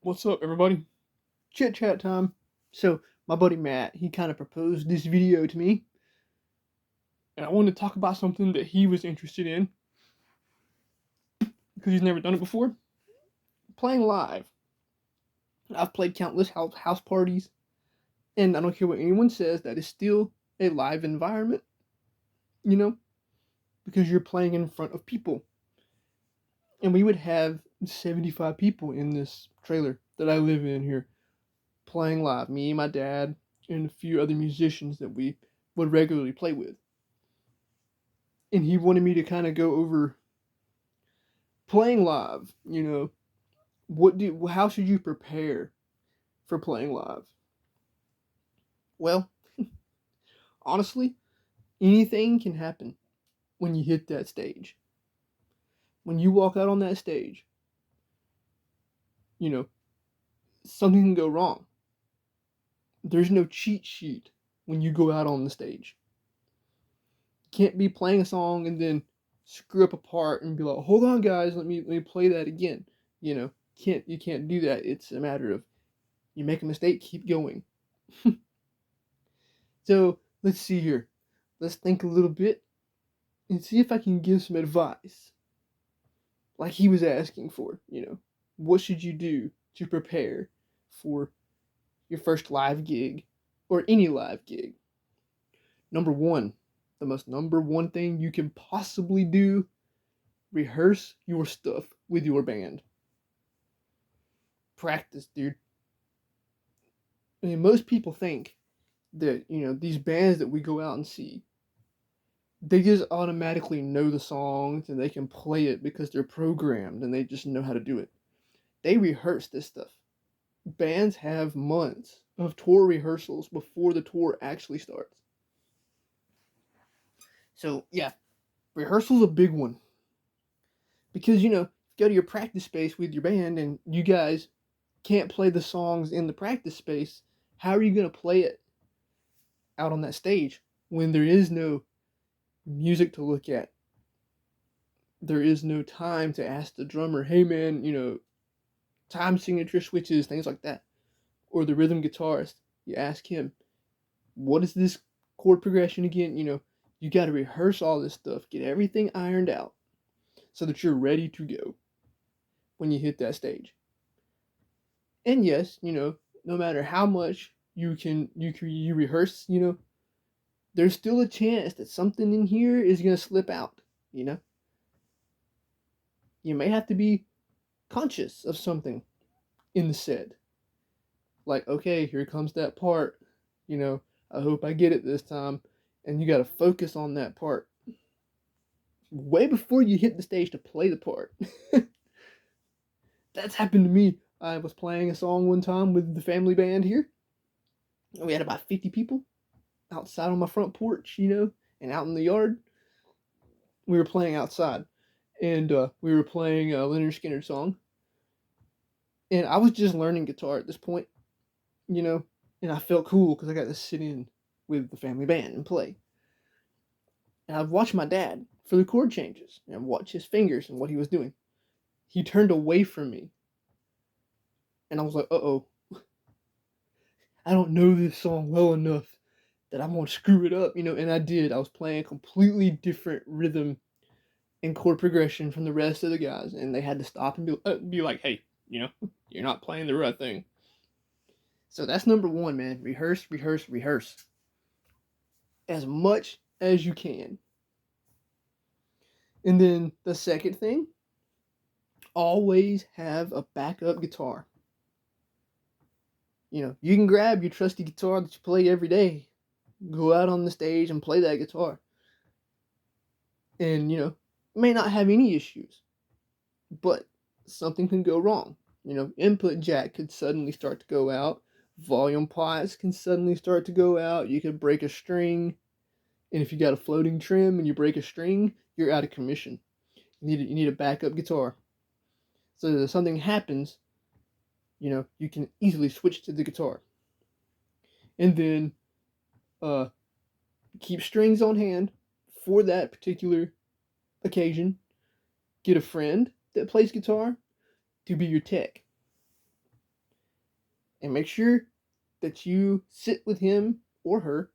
What's up, everybody? Chit chat time. So, my buddy Matt, he kind of proposed this video to me, and I wanted to talk about something that he was interested in because he's never done it before. Playing live. I've played countless house parties, and I don't care what anyone says, that is still a live environment, you know, because you're playing in front of people. And we would have 75 people in this trailer that I live in here playing live. Me, my dad, and a few other musicians that we would regularly play with. And he wanted me to kind of go over playing live. How should you prepare for playing live? Well, honestly, anything can happen when you hit that stage. When you walk out on that stage, you know, something can go wrong. There's no cheat sheet when you go out on the stage. You can't be playing a song and then screw up a part and be like, "Hold on, guys, let me play that again." You can't do that. It's a matter of you make a mistake, keep going. So let's see here. Let's think a little bit and see if I can give some advice. Like he was asking for. What should you do to prepare for your first live gig or any live gig? Number one, the most number one thing you can possibly do, rehearse your stuff with your band. Practice, dude. I mean, most people think that these bands that we go out and see, they just automatically know the songs and they can play it because they're programmed and they just know how to do it. They rehearse this stuff. Bands have months of tour rehearsals before the tour actually starts. So, yeah, rehearsal's a big one. Because, go to your practice space with your band and you guys can't play the songs in the practice space, how are you going to play it out on that stage when there is no music to look at? There is no time to ask the drummer, "Hey man, time signature switches," things like that. Or the rhythm guitarist, you ask him, "What is this chord progression again?" You got to rehearse all this stuff, get everything ironed out so that you're ready to go when you hit that stage. And yes, no matter how much you rehearse, there's still a chance that something in here is going to slip out, you know? You may have to be conscious of something in the set. Like, okay, here comes that part. I hope I get it this time. And you got to focus on that part way before you hit the stage to play the part. That's happened to me. I was playing a song one time with the family band here. We had about 50 people outside on my front porch, and out in the yard. We were playing outside, and we were playing a Lynyrd Skynyrd song. And I was just learning guitar at this point, you know, and I felt cool because I got to sit in with the family band and play. And I'd watch my dad for the chord changes and watch his fingers and what he was doing. He turned away from me, and I was like, "Uh-oh, I don't know this song well enough that I'm gonna screw it up," and I did. I was playing a completely different rhythm and chord progression from the rest of the guys, and they had to stop and be like, "Hey, you're not playing the right thing." So that's number one, man. Rehearse, rehearse, rehearse as much as you can. And then the second thing, always have a backup guitar. You can grab your trusty guitar that you play every day, go out on the stage and play that guitar. And, may not have any issues, but something can go wrong. Input jack could suddenly start to go out, volume pots can suddenly start to go out, you could break a string, and if you got a floating trim and you break a string, you're out of commission. You need a backup guitar. So that if something happens, you can easily switch to the guitar. And then keep strings on hand for that particular occasion. Get a friend that plays guitar to be your tech. And make sure that you sit with him or her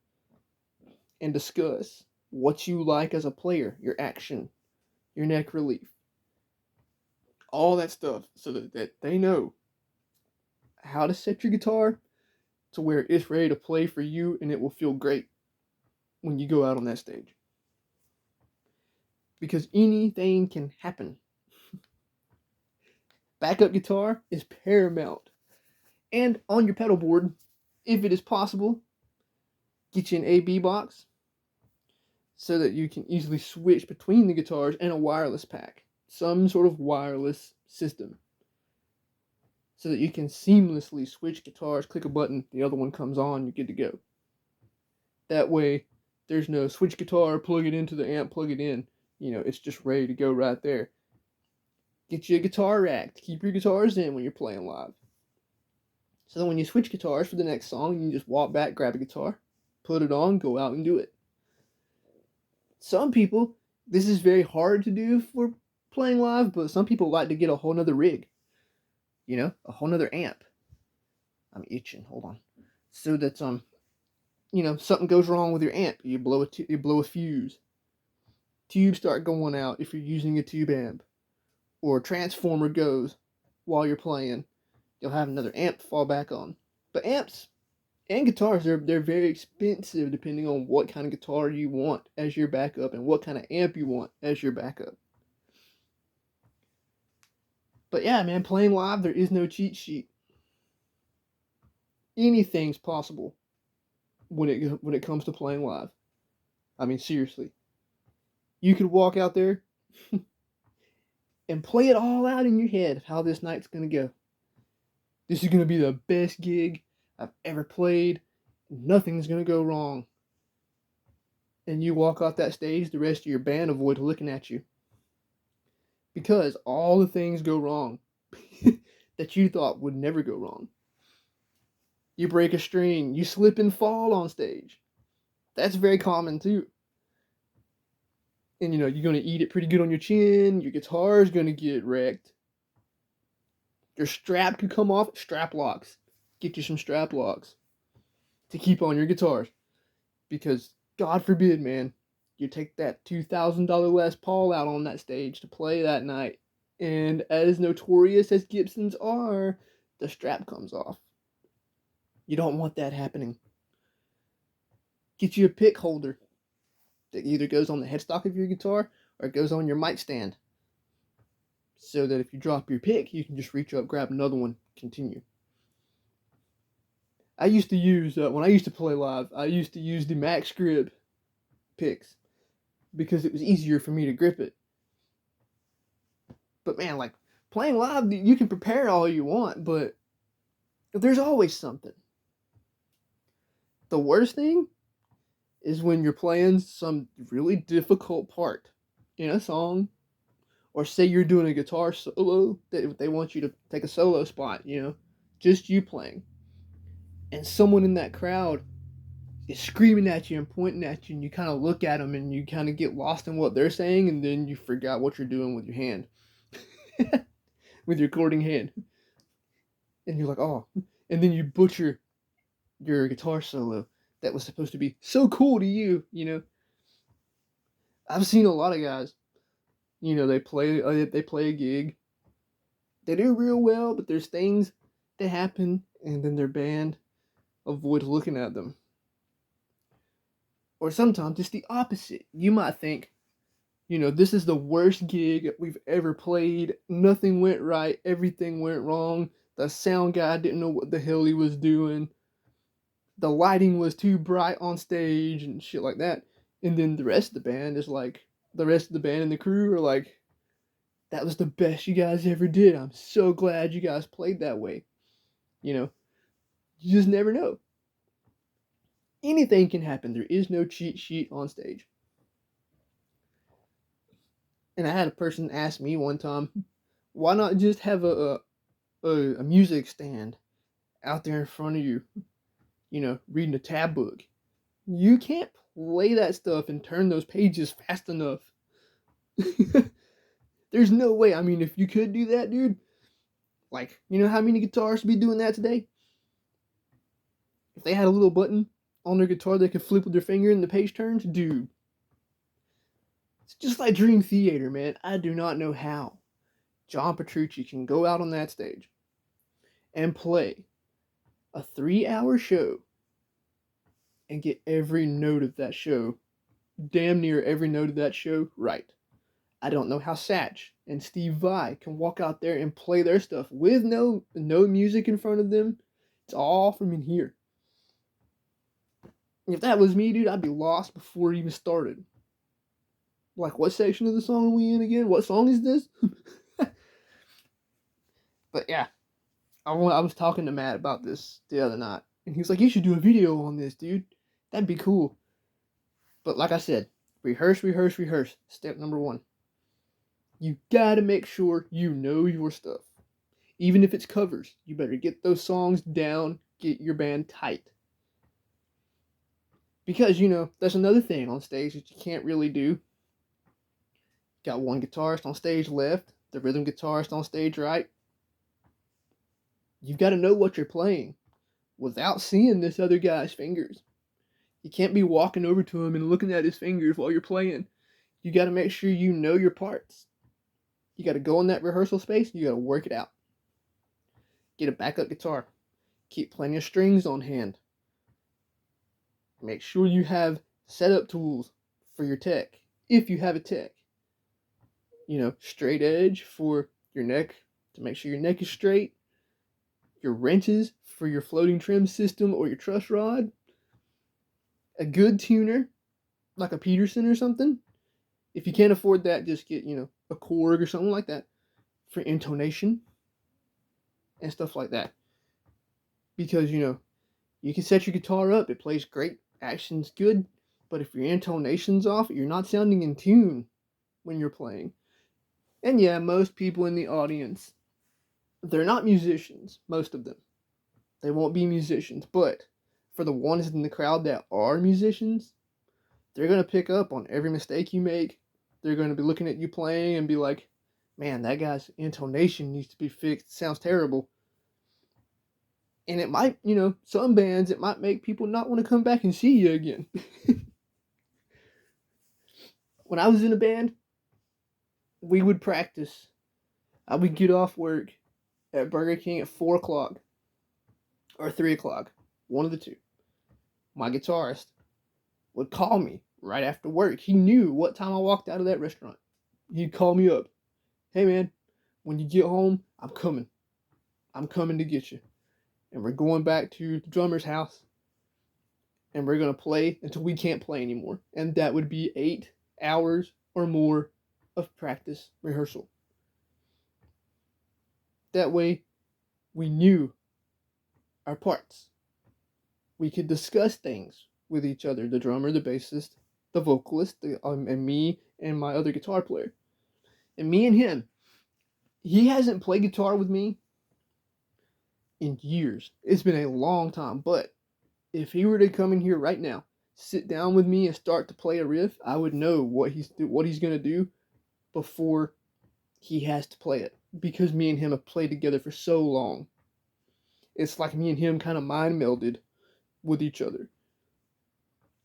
and discuss what you like as a player, your action, your neck relief, all that stuff, so that they know how to set your guitar to where it's ready to play for you and it will feel great when you go out on that stage. Because anything can happen. Backup guitar is paramount. And on your pedal board, if it is possible, get you an AB box so that you can easily switch between the guitars and a wireless pack. Some sort of wireless system. So that you can seamlessly switch guitars, click a button, the other one comes on, you're good to go. That way, there's no switch guitar, plug it into the amp, plug it in. It's just ready to go right there. Get you a guitar rack to keep your guitars in when you're playing live. So then when you switch guitars for the next song, you can just walk back, grab a guitar, put it on, go out and do it. Some people, this is very hard to do for playing live, but some people like to get a whole nother rig. A whole nother amp. I'm itching, hold on. So that, something goes wrong with your amp. You blow a fuse. Tubes start going out if you're using a tube amp. Or a transformer goes while you're playing. You'll have another amp to fall back on. But amps and guitars, they're very expensive depending on what kind of guitar you want as your backup and what kind of amp you want as your backup. But yeah, man, playing live, there is no cheat sheet. Anything's possible when it comes to playing live. I mean, seriously. You could walk out there and play it all out in your head of how this night's going to go. This is going to be the best gig I've ever played. Nothing's going to go wrong. And you walk off that stage, the rest of your band avoid looking at you. Because all the things go wrong that you thought would never go wrong. You break a string, you slip and fall on stage. That's very common too. And you're going to eat it pretty good on your chin, your guitar's going to get wrecked. Your strap could come off, strap locks. Get you some strap locks to keep on your guitars. Because, God forbid, man, you take that $2,000 Les Paul out on that stage to play that night, and as notorious as Gibsons are, the strap comes off. You don't want that happening. Get you a pick holder that either goes on the headstock of your guitar or it goes on your mic stand. So that if you drop your pick, you can just reach up, grab another one, continue. I used to use, when I used to play live, I used to use the Max Grip picks because it was easier for me to grip it. But man, like, playing live, you can prepare all you want, but there's always something. The worst thing is when you're playing some really difficult part in a song, or say you're doing a guitar solo, that they want you to take a solo spot, just you playing. And someone in that crowd is screaming at you and pointing at you, and you kind of look at them and you kind of get lost in what they're saying, and then you forgot what you're doing with your hand. With your chording hand. And you're like, oh. And then you butcher your guitar solo that was supposed to be so cool to you, I've seen a lot of guys, they play a gig, they do real well, but there's things that happen, and then their band avoid looking at them. Or sometimes it's the opposite. You might think, this is the worst gig we've ever played. Nothing went right. Everything went wrong. The sound guy didn't know what the hell he was doing. The lighting was too bright on stage and shit like that. And then the rest of the band and the crew are like, that was the best you guys ever did. I'm so glad you guys played that way. You just never know. Anything can happen. There is no cheat sheet on stage. And I had a person ask me one time, why not just have a music stand out there in front of you, reading a tab book? You can't play that stuff and turn those pages fast enough. There's no way. I mean, if you could do that, dude, like, how many guitarists be doing that today? If they had a little button on their guitar they could flip with their finger and the page turns, dude. It's just like Dream Theater, man. I do not know how John Petrucci can go out on that stage and play a 3-hour show and get every note of that show, damn near every note of that show, right. I don't know how Satch and Steve Vai can walk out there and play their stuff with no music in front of them. It's all from in here. If that was me, dude, I'd be lost before it even started. Like, what section of the song are we in again? What song is this? But yeah, I was talking to Matt about this the other night, and he was like, "You should do a video on this, dude. That'd be cool." But like I said, rehearse, rehearse, rehearse. Step number 1. You gotta make sure you know your stuff. Even if it's covers, you better get those songs down, get your band tight. Because, that's another thing on stage that you can't really do. Got one guitarist on stage left, the rhythm guitarist on stage right. You've got to know what you're playing without seeing this other guy's fingers. You can't be walking over to him and looking at his fingers while you're playing. You got to make sure you know your parts. You got to go in that rehearsal space, you got to work it out. Get a backup guitar. Keep plenty of strings on hand. Make sure you have setup tools for your tech, if you have a tech. Straight edge for your neck, to make sure your neck is straight. Your wrenches for your floating trim system or your truss rod. A good tuner, like a Peterson or something. If you can't afford that, just get, a Korg or something like that for intonation and stuff like that. Because, you can set your guitar up, it plays great, action's good, but if your intonation's off, you're not sounding in tune when you're playing. And yeah, most people in the audience, they're not musicians, most of them. They won't be musicians, but for the ones in the crowd that are musicians, they're going to pick up on every mistake you make. They're going to be looking at you playing and be like, man, that guy's intonation needs to be fixed. It sounds terrible. And it might, some bands, it might make people not want to come back and see you again. When I was in a band, we would practice. I would get off work at Burger King at 4 o'clock or 3 o'clock, one of the two. My guitarist would call me right after work. He knew what time I walked out of that restaurant. He'd call me up. Hey, man, when you get home, I'm coming. I'm coming to get you. And we're going back to the drummer's house. And we're going to play until we can't play anymore. And that would be 8 hours or more of practice rehearsal. That way, we knew our parts. We could discuss things with each other, the drummer, the bassist, the vocalist, and me and my other guitar player. And me and him, he hasn't played guitar with me in years. It's been a long time, but if he were to come in here right now, sit down with me and start to play a riff, I would know what he's going to do before he has to play it, because me and him have played together for so long. It's like me and him kind of mind melded with each other.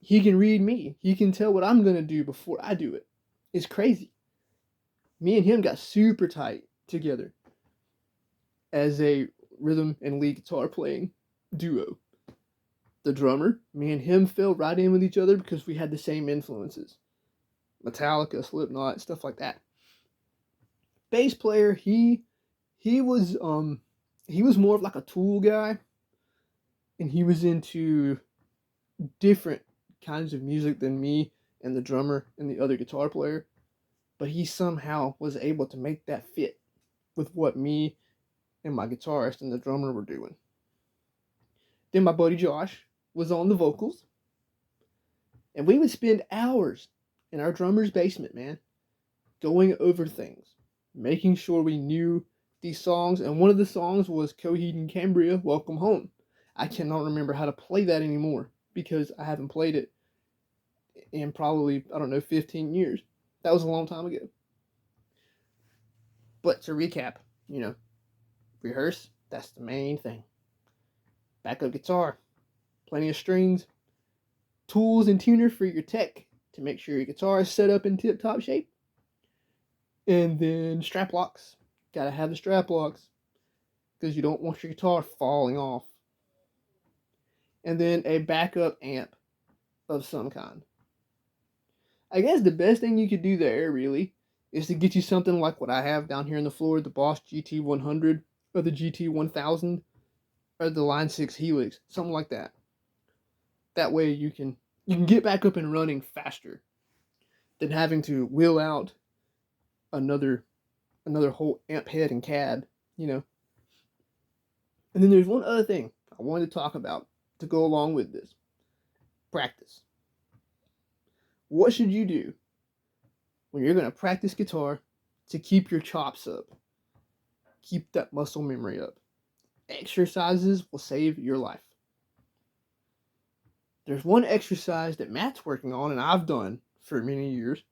He can read me. He can tell what I'm going to do before I do it. It's crazy. Me and him got super tight together as a rhythm and lead guitar playing duo. The drummer, me and him fell right in with each other because we had the same influences. Metallica, Slipknot, stuff like that. Bass player, he was more of like a Tool guy, and he was into different kinds of music than me and the drummer and the other guitar player, but he somehow was able to make that fit with what me and my guitarist and the drummer were doing. Then my buddy Josh was on the vocals, and we would spend hours in our drummer's basement, man, going over things, making sure we knew these songs. And one of the songs was Coheed and Cambria, Welcome Home. I cannot remember how to play that anymore because I haven't played it in probably, 15 years. That was a long time ago. But to recap, rehearse, that's the main thing. Backup guitar, plenty of strings, tools and tuner for your tech to make sure your guitar is set up in tip-top shape, and then strap locks. Gotta have the strap locks because you don't want your guitar falling off. And then a backup amp of some kind. I guess the best thing you could do there, really, is to get you something like what I have down here on the floor, the Boss GT100 or the GT1000 or the Line 6 Helix, something like that. That way you can get back up and running faster than having to wheel out another whole amp head and cab, you know. And then there's one other thing I wanted to talk about to go along with this. Practice. What should you do when you're going to practice guitar to keep your chops up? Keep that muscle memory up. Exercises will save your life. There's one exercise that Matt's working on and I've done for many years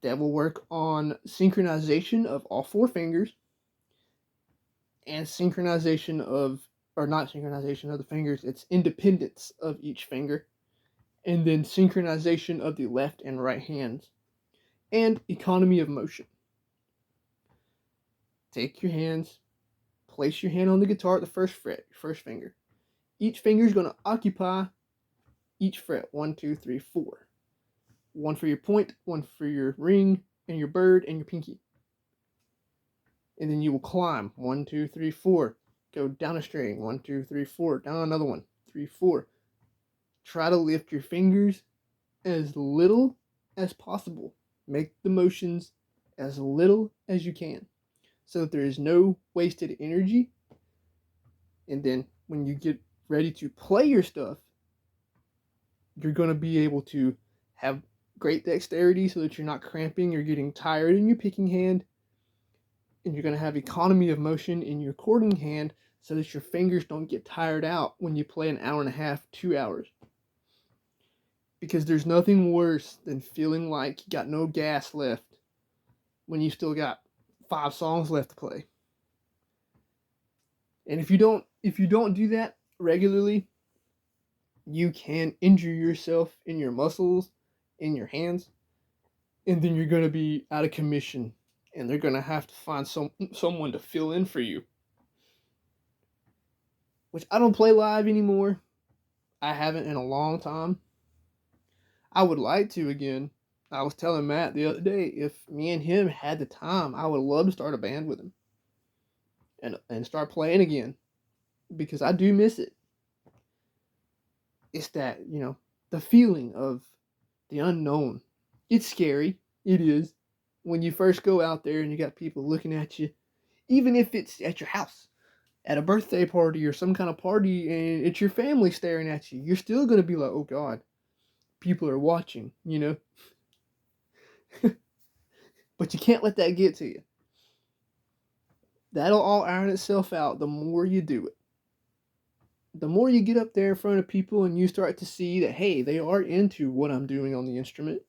that will work on synchronization of all four fingers and synchronization of, or not synchronization of the fingers, it's independence of each finger, and then synchronization of the left and right hands, and economy of motion. Take your hands, place your hand on the guitar at the first fret, first finger. Each finger is going to occupy each fret, 1, 2, 3, 4. One for your point, one for your ring, and your bird, and your pinky. And then you will climb, 1, 2, 3, 4. Go down a string, 1, 2, 3, 4. Down another one, 3, 4. Try to lift your fingers as little as possible. Make the motions as little as you can so that there is no wasted energy. And then when you get ready to play your stuff, you're going to be able to have great dexterity so that you're not cramping or getting tired in your picking hand. And you're going to have economy of motion in your chording hand so that your fingers don't get tired out when you play an hour and a half, 2 hours. Because there's nothing worse than feeling like you got no gas left when you still got 5 songs left to play. And if you don't do that regularly, you can injure yourself in your muscles, in your hands, and then you're going to be out of commission, and they're going to have to find someone to fill in for you. Which I don't play live anymore. I haven't in a long time. I would like to again. I was telling Matt the other day, if me and him had the time, I would love to start a band with him and start playing again, because I do miss it. It's that, the feeling of the unknown. It's scary. It is. When you first go out there and you got people looking at you, even if it's at your house, at a birthday party or some kind of party, and it's your family staring at you, you're still going to be like, oh God, people are watching, But you can't let that get to you. That'll all iron itself out the more you do it. The more you get up there in front of people and you start to see that, hey, they are into what I'm doing on the instrument,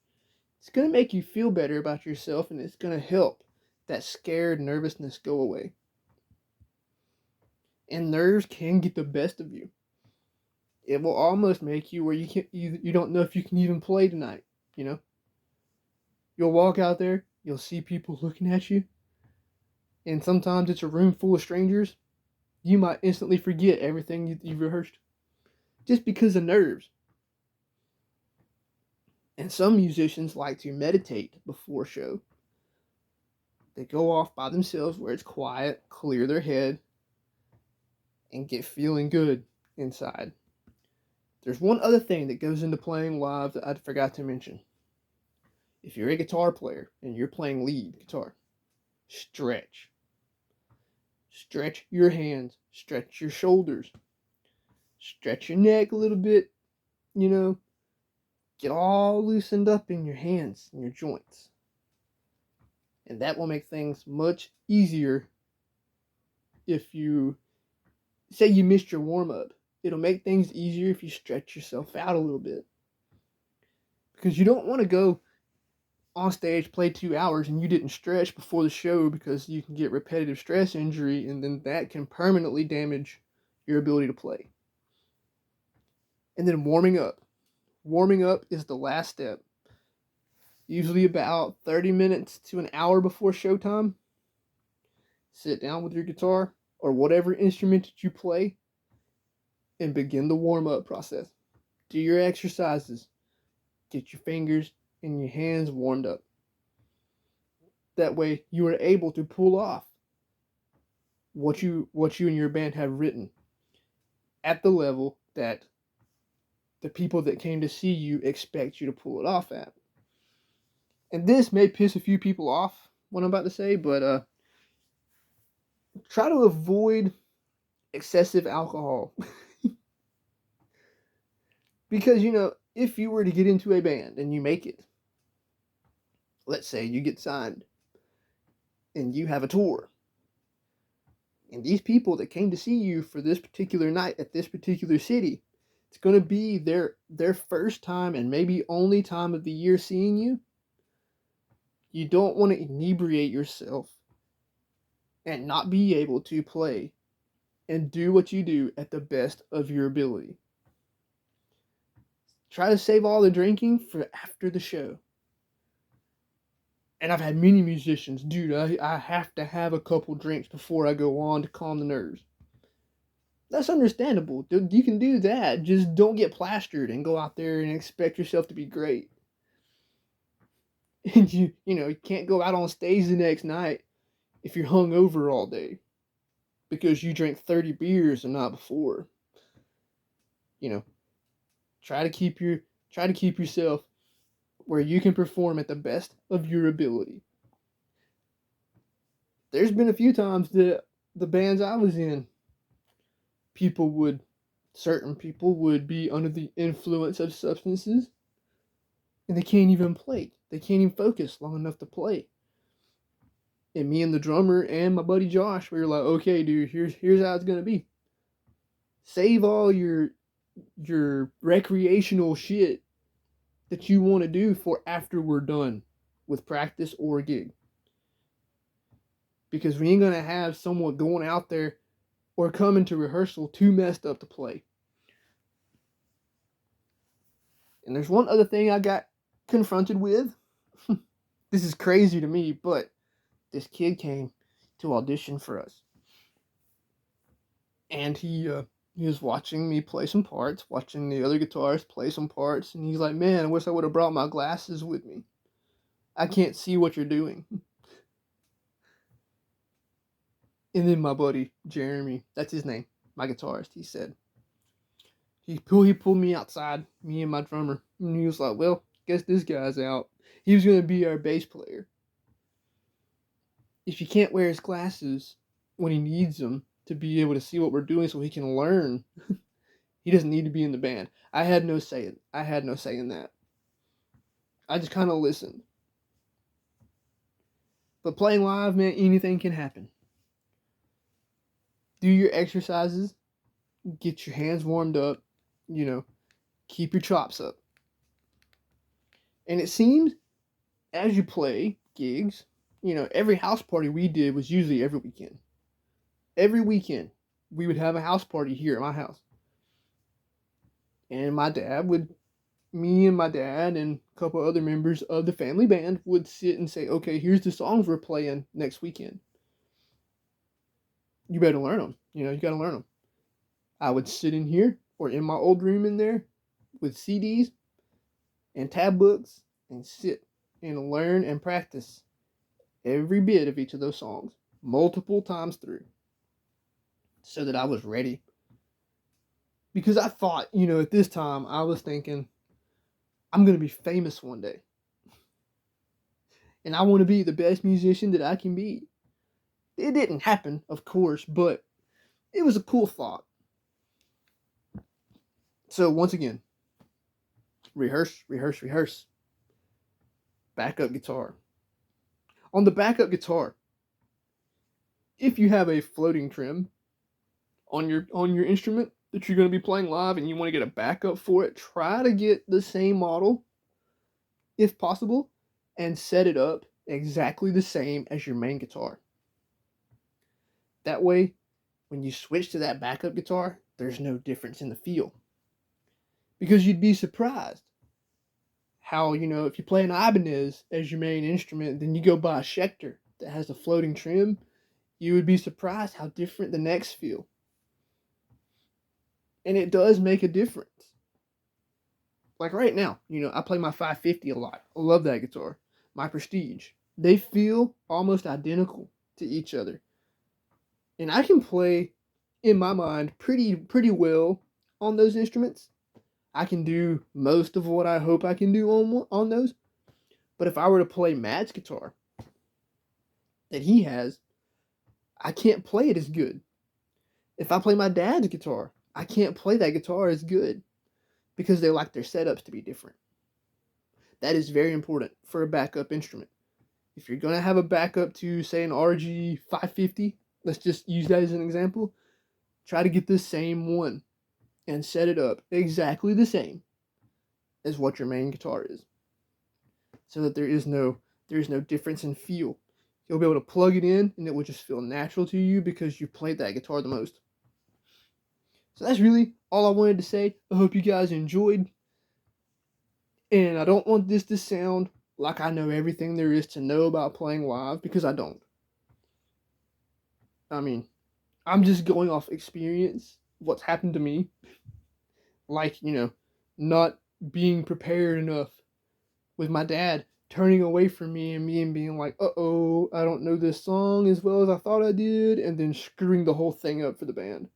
it's going to make you feel better about yourself, and it's going to help that scared nervousness go away. And nerves can get the best of you. It will almost make you where you don't know if you can even play tonight, You'll walk out there, you'll see people looking at you, and sometimes it's a room full of strangers. You might instantly forget everything you've rehearsed just because of nerves. And some musicians like to meditate before a show. They go off by themselves where it's quiet, clear their head, and get feeling good inside. There's one other thing that goes into playing live that I forgot to mention. If you're a guitar player and you're playing lead guitar, stretch. Stretch your hands, stretch your shoulders, stretch your neck a little bit, Get all loosened up in your hands and your joints. And that will make things much easier if you, say you missed your warm-up. It'll make things easier if you stretch yourself out a little bit. Because you don't want to go on stage, play 2 hours, and you didn't stretch before the show, because you can get repetitive stress injury, and then that can permanently damage your ability to play. And then warming up. Warming up is the last step. Usually about 30 minutes to an hour before showtime. Sit down with your guitar or whatever instrument that you play and begin the warm up process. Do your exercises. Get your fingers and your hands warmed up. That way you are able to pull off what you and your band have written at the level that the people that came to see you expect you to pull it off at. And this may piss a few people off, what I'm about to say, but try to avoid excessive alcohol. Because, if you were to get into a band and you make it, let's say you get signed and you have a tour, and these people that came to see you for this particular night at this particular city, it's going to be their first time and maybe only time of the year seeing you. You don't want to inebriate yourself and not be able to play and do what you do at the best of your ability. Try to save all the drinking for after the show. And I've had many musicians, dude, I have to have a couple drinks before I go on to calm the nerves. That's understandable. You can do that. Just don't get plastered and go out there and expect yourself to be great. And you can't go out on stage the next night if you're hungover all day because you drank 30 beers the night before. Try to keep yourself where you can perform at the best of your ability. There's been a few times that the bands I was in, certain people would be under the influence of substances and they can't even play. They can't even focus long enough to play. And me and the drummer and my buddy Josh, we were like, okay, dude, here's how it's gonna be. Save all your recreational shit that you want to do for after we're done with practice or a gig. Because we ain't gonna have someone going out there or coming to rehearsal too messed up to play. And there's one other thing I got confronted with. This is crazy to me, but this kid came to audition for us. And he was watching me play some parts, watching the other guitarists play some parts, and he's like, man, I wish I would have brought my glasses with me. I can't see what you're doing. And then my buddy, Jeremy, that's his name, my guitarist, he said, he pulled me outside, me and my drummer, and he was like, well, guess this guy's out. He was going to be our bass player. If you can't wear his glasses when he needs them to be able to see what we're doing so he can learn, he doesn't need to be in the band. I had no say in that. I just kind of listened. But playing live, man, anything can happen. Do your exercises, get your hands warmed up, keep your chops up. And it seems as you play gigs, every house party we did was usually every weekend. Every weekend, we would have a house party here at my house. And me and my dad and a couple other members of the family band would sit and say, okay, here's the songs we're playing next weekend. You better learn them. You got to learn them. I would sit in here or in my old room in there with CDs and tab books and sit and learn and practice every bit of each of those songs multiple times through so that I was ready. Because I thought, at this time, I was thinking, I'm going to be famous one day. And I want to be the best musician that I can be. It didn't happen, of course, but it was a cool thought. So once again, rehearse. Backup guitar. On the backup guitar, if you have a floating trim on your instrument that you're going to be playing live and you want to get a backup for it, try to get the same model, if possible, and set it up exactly the same as your main guitar. That way, when you switch to that backup guitar, there's no difference in the feel. Because you'd be surprised how, if you play an Ibanez as your main instrument, then you go buy a Schecter that has a floating trim, you would be surprised how different the necks feel. And it does make a difference. Like right now, I play my 550 a lot. I love that guitar. My Prestige. They feel almost identical to each other. And I can play, in my mind, pretty well on those instruments. I can do most of what I hope I can do on those. But if I were to play Matt's guitar that he has, I can't play it as good. If I play my dad's guitar, I can't play that guitar as good because they like their setups to be different. That is very important for a backup instrument. If you're going to have a backup to, say, an RG 550, let's just use that as an example, try to get the same one and set it up exactly the same as what your main guitar is, so that there is no difference in feel. You'll be able to plug it in and it will just feel natural to you because you played that guitar the most. So that's really all I wanted to say. I hope you guys enjoyed. And I don't want this to sound like I know everything there is to know about playing live, because I don't. I mean, I'm just going off experience, what's happened to me. Like, not being prepared enough with my dad turning away from me and being like, uh-oh, I don't know this song as well as I thought I did, and then screwing the whole thing up for the band.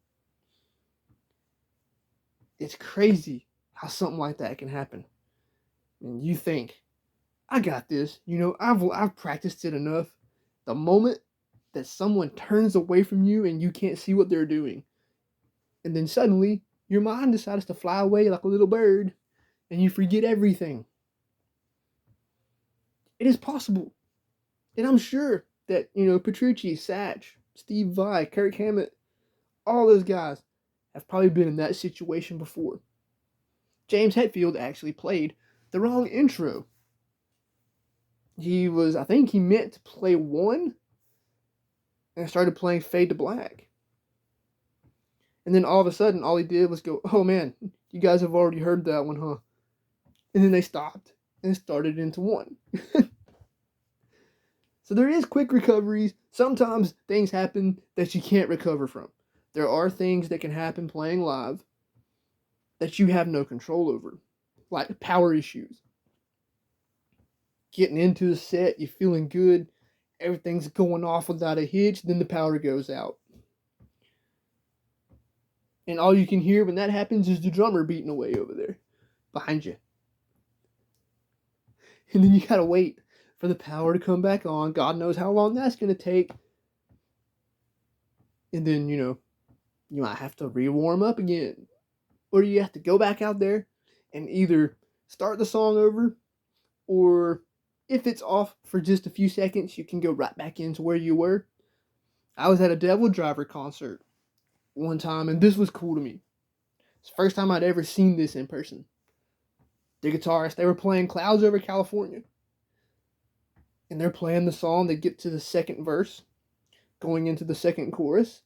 It's crazy how something like that can happen. And you think, I got this, I've practiced it enough. The moment that someone turns away from you and you can't see what they're doing, and then suddenly your mind decides to fly away like a little bird and you forget everything. It is possible. And I'm sure that, Petrucci, Satch, Steve Vai, Kirk Hammett, all those guys have probably been in that situation before. James Hetfield actually played the wrong intro. I think he meant to play one and started playing Fade to Black. And then all of a sudden, all he did was go, oh man, you guys have already heard that one, huh? And then they stopped and started into one. So there is quick recoveries. Sometimes things happen that you can't recover from. There are things that can happen playing live that you have no control over, like power issues. Getting into the set, you're feeling good, everything's going off without a hitch, then the power goes out. And all you can hear when that happens is the drummer beating away over there behind you. And then you gotta wait for the power to come back on. God knows how long that's gonna take. And then, you might have to re-warm up again. Or you have to go back out there and either start the song over, or if it's off for just a few seconds, you can go right back into where you were. I was at a Devil Driver concert one time, and this was cool to me. It's the first time I'd ever seen this in person. The guitarists, they were playing Clouds Over California. And they're playing the song. They get to the second verse, going into the second chorus.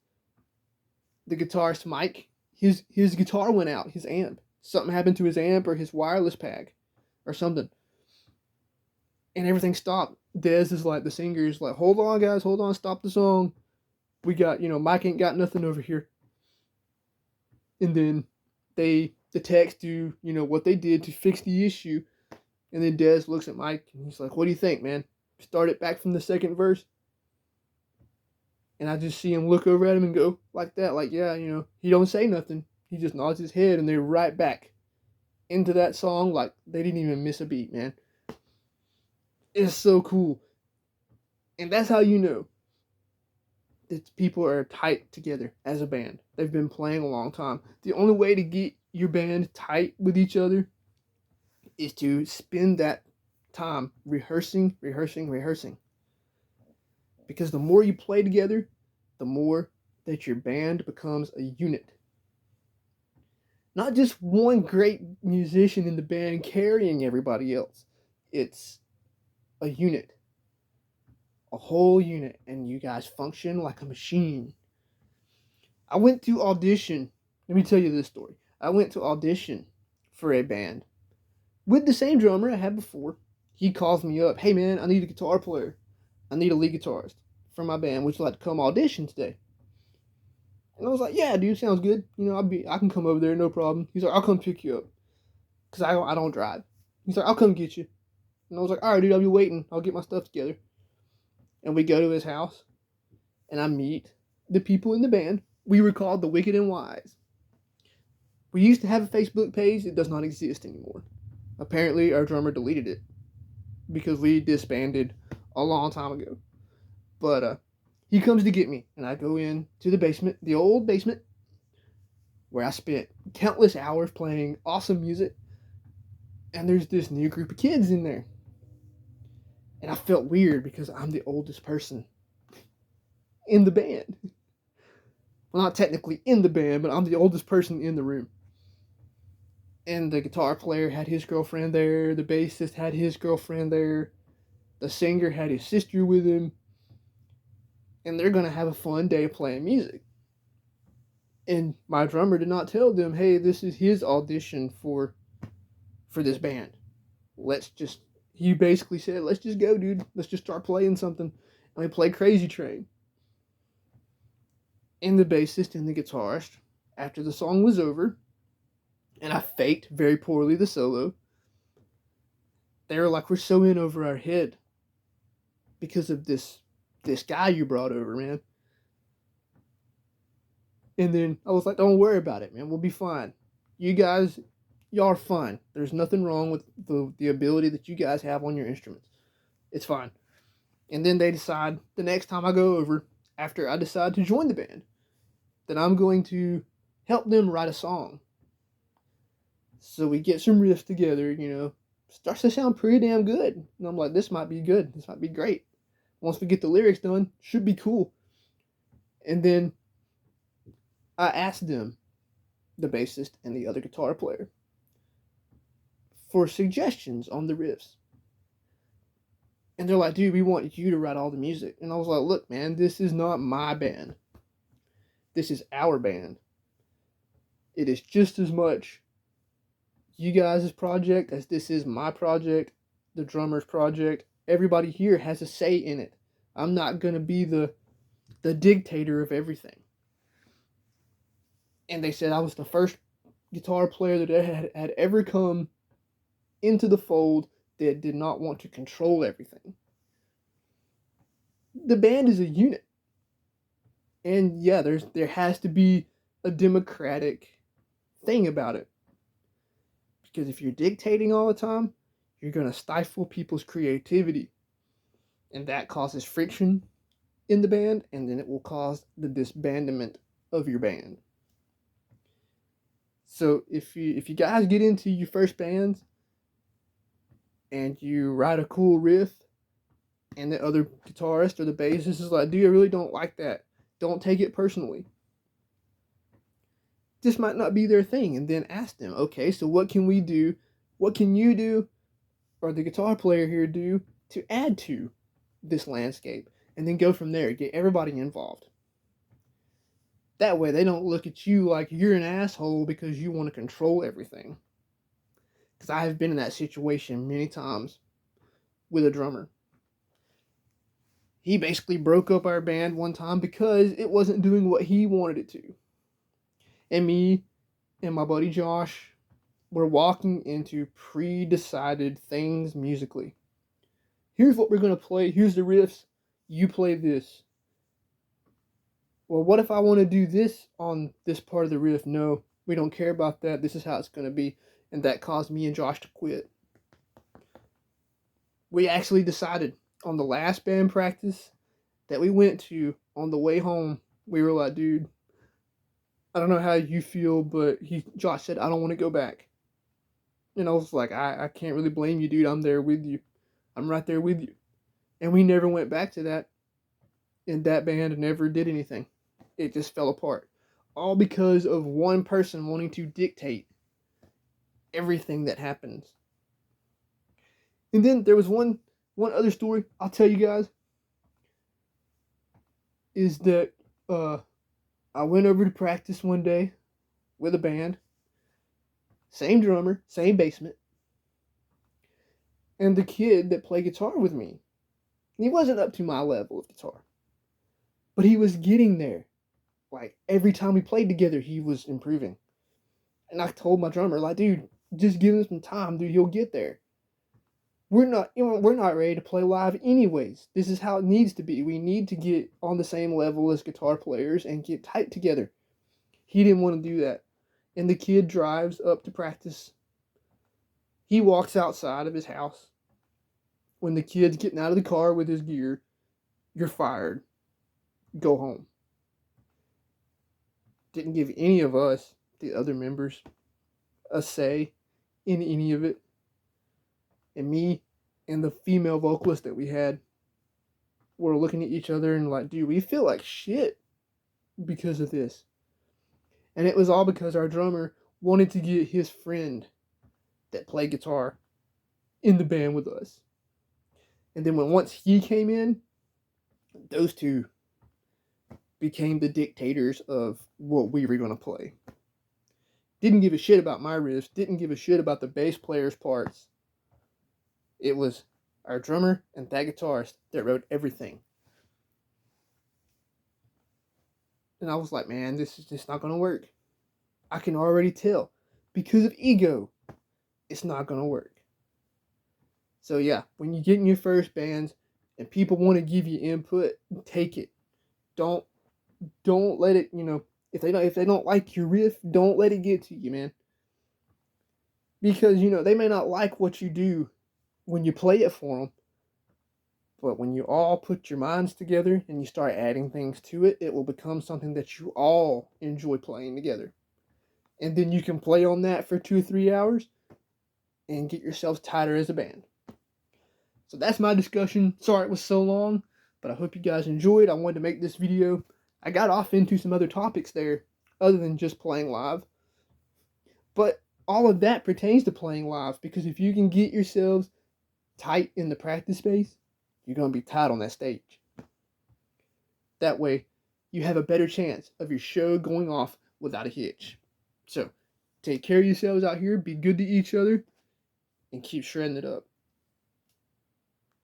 The guitarist, Mike, his guitar went out, his amp. Something happened to his amp or his wireless pack or something. And everything stopped. Dez is like, the singer is like, hold on, guys, hold on, stop the song. We got, Mike ain't got nothing over here. And then the techs do, what they did to fix the issue. And then Dez looks at Mike and he's like, what do you think, man? Start it back from the second verse. And I just see him look over at him and go like that, like, yeah, he don't say nothing. He just nods his head and they're right back into that song like they didn't even miss a beat, man. It's so cool. And that's how you know that people are tight together as a band. They've been playing a long time. The only way to get your band tight with each other is to spend that time rehearsing. Because the more you play together, the more that your band becomes a unit. Not just one great musician in the band carrying everybody else. It's a unit. A whole unit. And you guys function like a machine. I went to audition. Let me tell you this story. I went to audition for a band with the same drummer I had before. He calls me up, hey man, I need a guitar player. I need a lead guitarist for my band. Would you like to come audition today? And I was like, yeah, dude, sounds good. I can come over there, no problem. He's like, I'll come pick you up because I don't drive. He's like, I'll come get you. And I was like, all right, dude, I'll be waiting. I'll get my stuff together. And we go to his house, and I meet the people in the band. We were called the Wicked and Wise. We used to have a Facebook page. It does not exist anymore. Apparently, our drummer deleted it because we disbanded a long time ago. But he comes to get me, and I go in to the basement, the old basement, where I spent countless hours playing awesome music. And there's this new group of kids in there. And I felt weird because I'm the oldest person in the band. Well, not technically in the band, but I'm the oldest person in the room. And the guitar player had his girlfriend there. The bassist had his girlfriend there. The singer had his sister with him. And they're going to have a fun day playing music. And my drummer did not tell them, hey, this is his audition for this band. He basically said, let's just go, dude. Let's just start playing something. And we played Crazy Train. And the bassist and the guitarist, after the song was over, and I faked very poorly the solo, they were like, we're so in over our head because of this guy you brought over, man. And then I was like, don't worry about it, man. We'll be fine. Y'all are fine. There's nothing wrong with the ability that you guys have on your instruments. It's fine. And then they decide the next time I go over, after I decide to join the band, that I'm going to help them write a song. So we get some riffs together, starts to sound pretty damn good. And I'm like, this might be good. This might be great. Once we get the lyrics done, should be cool. And then I asked them, the bassist and the other guitar player, for suggestions on the riffs. And they're like, dude, we want you to write all the music. And I was like, look, man, this is not my band. This is our band. It is just as much you guys' project as this is my project, the drummer's project. Everybody here has a say in it. I'm not going to be the dictator of everything. And they said I was the first guitar player that had ever come into the fold that did not want to control everything. The band is a unit. And yeah, there has to be a democratic thing about it. Because if you're dictating all the time, you're going to stifle people's creativity. And that causes friction in the band, and then it will cause the disbandment of your band. So if you guys get into your first bands and you write a cool riff and the other guitarist or the bassist is like, dude, I really don't like that. Don't take it personally. This might not be their thing. And then ask them, okay, so what can we do? What can you do, or the guitar player here do, to add to this landscape? And then go from there. Get everybody involved. That way they don't look at you like you're an asshole because you want to control everything. Because I have been in that situation many times with a drummer. He basically broke up our band one time because it wasn't doing what he wanted it to. And me and my buddy Josh were walking into pre-decided things musically. Here's what we're going to play. Here's the riffs. You play this. Well, what if I want to do this on this part of the riff? No, we don't care about that. This is how it's going to be. And that caused me and Josh to quit. We actually decided on the last band practice that we went to on the way home. We were like, dude, I don't know how you feel, but Josh said, I don't want to go back. And I was like, I can't really blame you, dude. I'm there with you. I'm right there with you. And we never went back to that. And that band never did anything. It just fell apart. All because of one person wanting to dictate everything that happens. And then there was one other story I'll tell you guys. Is that I went over to practice one day with a band. same drummer, same basement. And the kid that played guitar with me, he wasn't up to my level of guitar, but he was getting there. Like every time we played together, he was improving. And I told my drummer, like, dude, just give him some time, dude. He'll get there. We're not ready to play live anyways. This is how it needs to be. We need to get on the same level as guitar players and get tight together. He didn't want to do that. And the kid drives up to practice. He walks outside of his house. When the kid's getting out of the car with his gear, you're fired. Go home. Didn't give any of us, the other members, a say in any of it. And me and the female vocalist that we had were looking at each other and like, dude, we feel like shit because of this. And it was all because our drummer wanted to get his friend that played guitar in the band with us. And then once he came in, those two became the dictators of what we were going to play. Didn't give a shit about my riffs, didn't give a shit about the bass player's parts. It was our drummer and that guitarist that wrote everything. And I was like, man, this is just not going to work. I can already tell. Because of ego, it's not going to work. So yeah, when you get in your first bands and people want to give you input, take it. Don't let it, if they don't like your riff, don't let it get to you, man. Because, they may not like what you do when you play it for them. But when you all put your minds together and you start adding things to it, it will become something that you all enjoy playing together. And then you can play on that for 2 or 3 hours and get yourselves tighter as a band. So that's my discussion. Sorry it was so long, but I hope you guys enjoyed. I wanted to make this video. I got off into some other topics there other than just playing live. But all of that pertains to playing live, because if you can get yourselves tight in the practice space, you're going to be tight on that stage. That way, you have a better chance of your show going off without a hitch. So, take care of yourselves out here, be good to each other, and keep shredding it up.